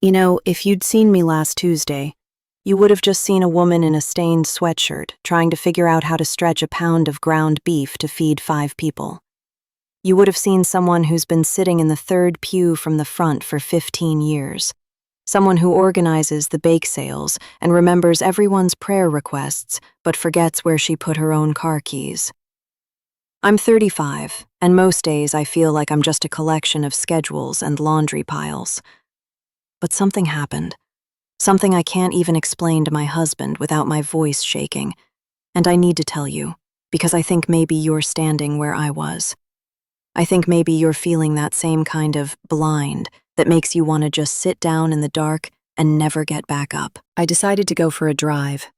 If you'd seen me last Tuesday, you would have just seen a woman in a stained sweatshirt trying to figure out how to stretch a pound of ground beef to feed 5 people. You would have seen someone who's been sitting in the third pew from the front for 15 years. Someone who organizes the bake sales and remembers everyone's prayer requests but forgets where she put her own car keys. I'm 35, and most days I feel like I'm just a collection of schedules and laundry piles. But something happened. Something I can't even explain to my husband without my voice shaking. And I need to tell you, because I think maybe you're standing where I was. I think maybe you're feeling that same kind of blind that makes you want to just sit down in the dark and never get back up. I decided to go for a drive.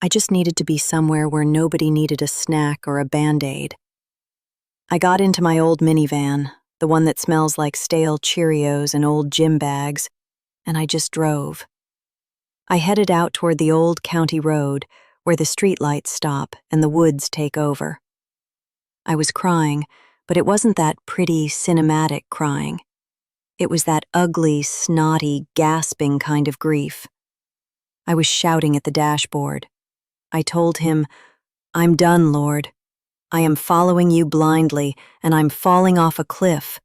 I just needed to be somewhere where nobody needed a snack or a Band-Aid. I got into my old minivan, the one that smells like stale Cheerios and old gym bags, and I just drove. I headed out toward the old county road where the streetlights stop and the woods take over. I was crying, but it wasn't that pretty, cinematic crying. It was that ugly, snotty, gasping kind of grief. I was shouting at the dashboard. I told him, "I'm done, Lord. I am following you blindly, and I'm falling off a cliff.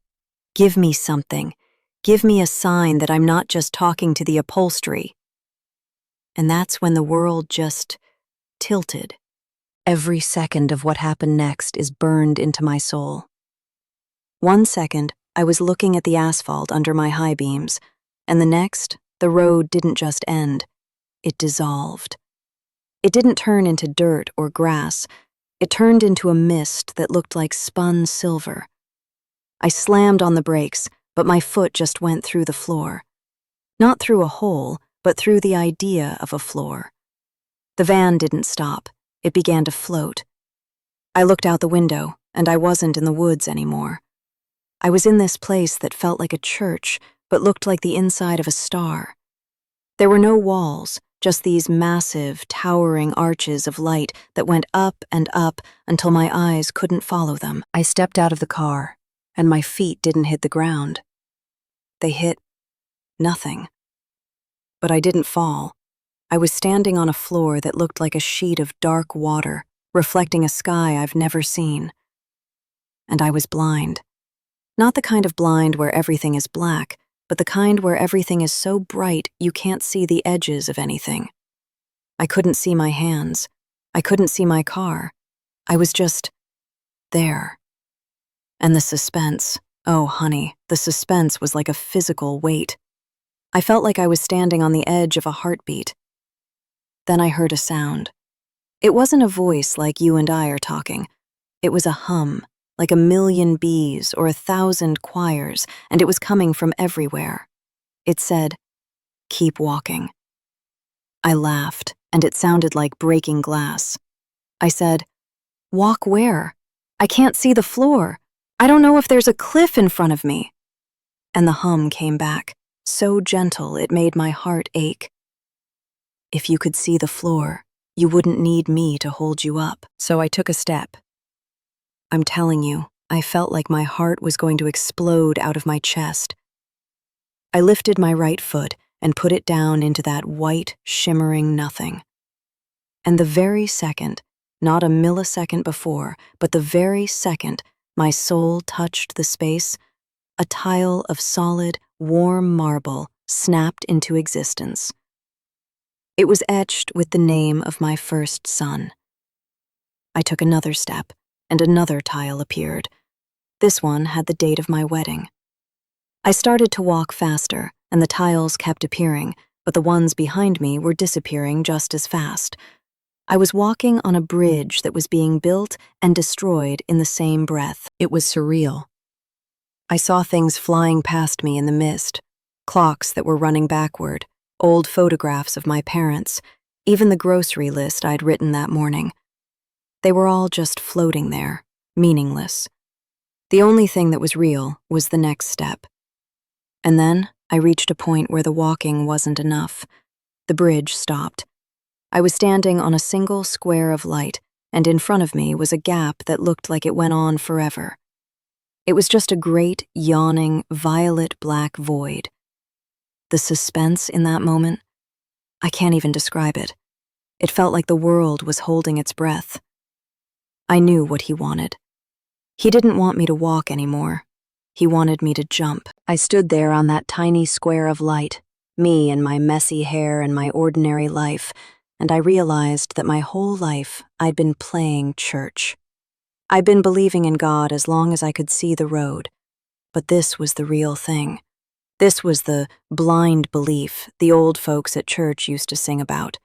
Give me something. Give me a sign that I'm not just talking to the upholstery." And that's when the world just tilted. Every second of what happened next is burned into my soul. 1 second, I was looking at the asphalt under my high beams, and the next, the road didn't just end. It dissolved. It didn't turn into dirt or grass. It turned into a mist that looked like spun silver. I slammed on the brakes, but my foot just went through the floor. Not through a hole, but through the idea of a floor. The van didn't stop. It began to float. I looked out the window, and I wasn't in the woods anymore. I was in this place that felt like a church, but looked like the inside of a star. There were no walls, just these massive, towering arches of light that went up and up until my eyes couldn't follow them. I stepped out of the car, and my feet didn't hit the ground. They hit nothing. But I didn't fall. I was standing on a floor that looked like a sheet of dark water, reflecting a sky I've never seen. And I was blind. Not the kind of blind where everything is black, but the kind where everything is so bright you can't see the edges of anything. I couldn't see my hands. I couldn't see my car. I was just there. And the suspense, oh honey, the suspense was like a physical weight. I felt like I was standing on the edge of a heartbeat. Then I heard a sound. It wasn't a voice like you and I are talking. It was a hum, like 1,000,000 bees or 1,000 choirs, and it was coming from everywhere. It said, "Keep walking." I laughed, and it sounded like breaking glass. I said, "Walk where? I can't see the floor. I don't know if there's a cliff in front of me." And the hum came back, so gentle it made my heart ache. "If you could see the floor, you wouldn't need me to hold you up." So I took a step. I'm telling you, I felt like my heart was going to explode out of my chest. I lifted my right foot and put it down into that white, shimmering nothing. And the very second, not a millisecond before, but the very second my soul touched the space, a tile of solid, warm marble snapped into existence. It was etched with the name of my first son. I took another step, and another tile appeared. This one had the date of my wedding. I started to walk faster, and the tiles kept appearing, but the ones behind me were disappearing just as fast. I was walking on a bridge that was being built and destroyed in the same breath. It was surreal. I saw things flying past me in the mist, clocks that were running backward, old photographs of my parents, even the grocery list I'd written that morning. They were all just floating there, meaningless. The only thing that was real was the next step. And then I reached a point where the walking wasn't enough. The bridge stopped. I was standing on a single square of light, and in front of me was a gap that looked like it went on forever. It was just a great, yawning, violet-black void. The suspense in that moment, I can't even describe it. It felt like the world was holding its breath. I knew what he wanted. He didn't want me to walk anymore. He wanted me to jump. I stood there on that tiny square of light, me and my messy hair and my ordinary life, and I realized that my whole life I'd been playing church. I'd been believing in God as long as I could see the road, but this was the real thing. This was the blind belief the old folks at church used to sing about.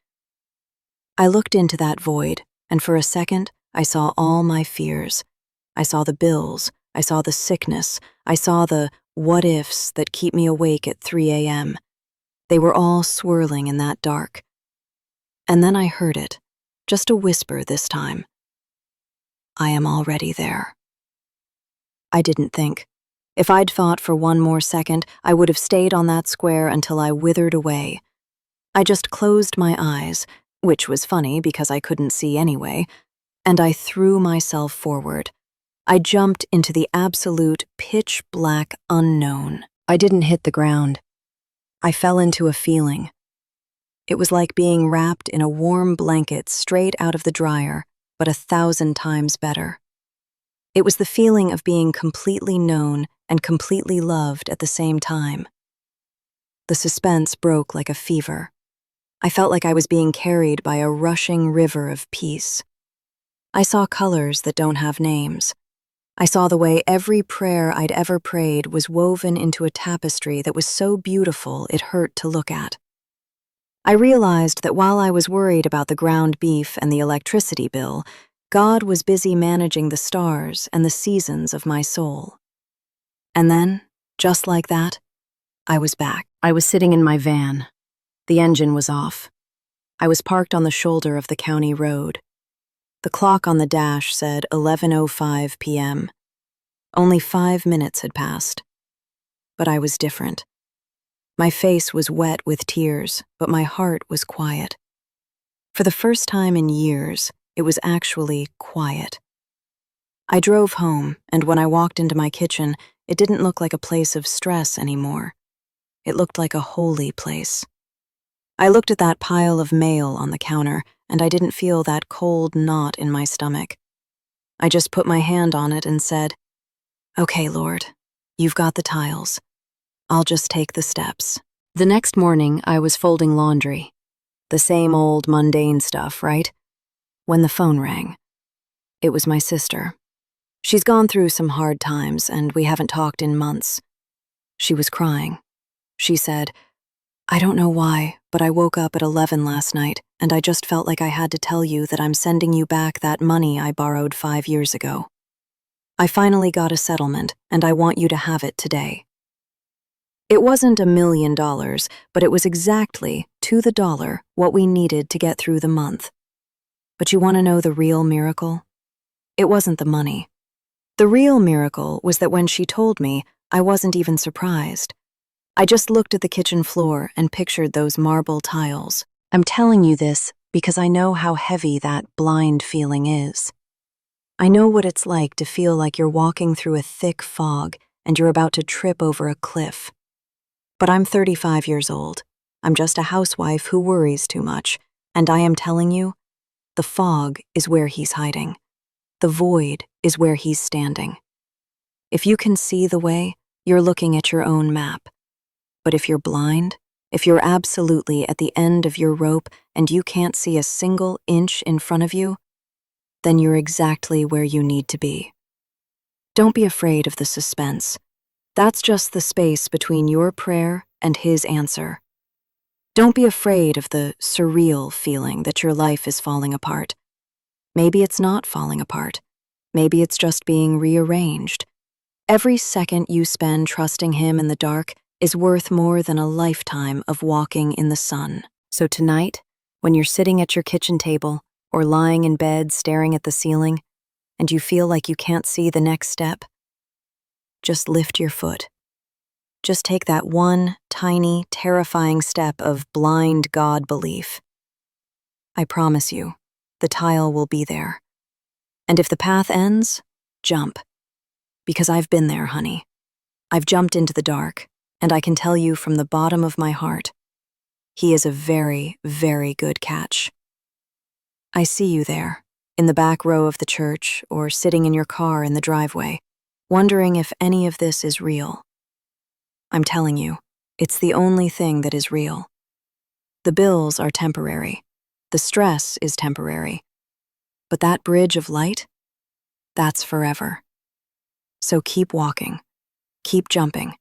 I looked into that void, and for a second, I saw all my fears. I saw the bills, I saw the sickness, I saw the what-ifs that keep me awake at 3 a.m. They were all swirling in that dark. And then I heard it, just a whisper this time. I am already there. I didn't think. If I'd thought for one more second, I would have stayed on that square until I withered away. I just closed my eyes, which was funny because I couldn't see anyway, and I threw myself forward. I jumped into the absolute pitch-black unknown. I didn't hit the ground. I fell into a feeling. It was like being wrapped in a warm blanket straight out of the dryer, but 1,000 times better. It was the feeling of being completely known and completely loved at the same time. The suspense broke like a fever. I felt like I was being carried by a rushing river of peace. I saw colors that don't have names. I saw the way every prayer I'd ever prayed was woven into a tapestry that was so beautiful it hurt to look at. I realized that while I was worried about the ground beef and the electricity bill, God was busy managing the stars and the seasons of my soul. And then, just like that, I was back. I was sitting in my van. The engine was off. I was parked on the shoulder of the county road. The clock on the dash said 11:05 p.m. Only 5 minutes had passed. But I was different. My face was wet with tears, but my heart was quiet. For the first time in years, it was actually quiet. I drove home, and when I walked into my kitchen, it didn't look like a place of stress anymore. It looked like a holy place. I looked at that pile of mail on the counter, and I didn't feel that cold knot in my stomach. I just put my hand on it and said, "Okay, Lord, you've got the tiles. I'll just take the steps." The next morning, I was folding laundry. The same old mundane stuff, right? When the phone rang. It was my sister. She's gone through some hard times, and we haven't talked in months. She was crying. She said, "I don't know why, but I woke up at 11 last night, and I just felt like I had to tell you that I'm sending you back that money I borrowed 5 years ago. I finally got a settlement, and I want you to have it today." It wasn't $1 million, but it was exactly, to the dollar, what we needed to get through the month. But you want to know the real miracle? It wasn't the money. The real miracle was that when she told me, I wasn't even surprised. I just looked at the kitchen floor and pictured those marble tiles. I'm telling you this because I know how heavy that blind feeling is. I know what it's like to feel like you're walking through a thick fog and you're about to trip over a cliff. But I'm 35 years old. I'm just a housewife who worries too much, and I am telling you, the fog is where he's hiding. The void is where he's standing. If you can see the way, you're looking at your own map. But if you're blind, if you're absolutely at the end of your rope and you can't see a single inch in front of you, then you're exactly where you need to be. Don't be afraid of the suspense. That's just the space between your prayer and his answer. Don't be afraid of the surreal feeling that your life is falling apart. Maybe it's not falling apart. Maybe it's just being rearranged. Every second you spend trusting him in the dark is worth more than a lifetime of walking in the sun. So tonight, when you're sitting at your kitchen table or lying in bed staring at the ceiling, and you feel like you can't see the next step, just lift your foot. Just take that one tiny, terrifying step of blind God belief. I promise you, the tile will be there. And if the path ends, jump. Because I've been there, honey. I've jumped into the dark, And I can tell you from the bottom of my heart, he is a very, very good catch. I see you there, in the back row of the church or sitting in your car in the driveway, wondering if any of this is real. I'm telling you, it's the only thing that is real. The bills are temporary. The stress is temporary. But that bridge of light, that's forever. So keep walking, keep jumping,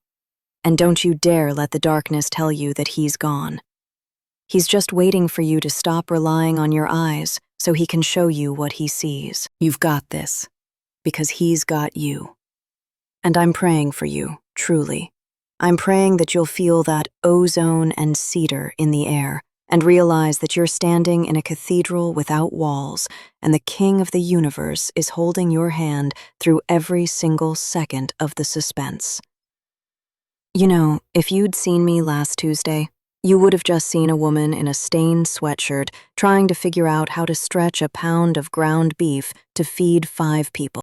and don't you dare let the darkness tell you that he's gone. He's just waiting for you to stop relying on your eyes so he can show you what he sees. You've got this, because he's got you. And I'm praying for you, truly. I'm praying that you'll feel that ozone and cedar in the air and realize that you're standing in a cathedral without walls and the King of the universe is holding your hand through every single second of the suspense. You know, if you'd seen me last Tuesday, you would have just seen a woman in a stained sweatshirt trying to figure out how to stretch a pound of ground beef to feed 5 people.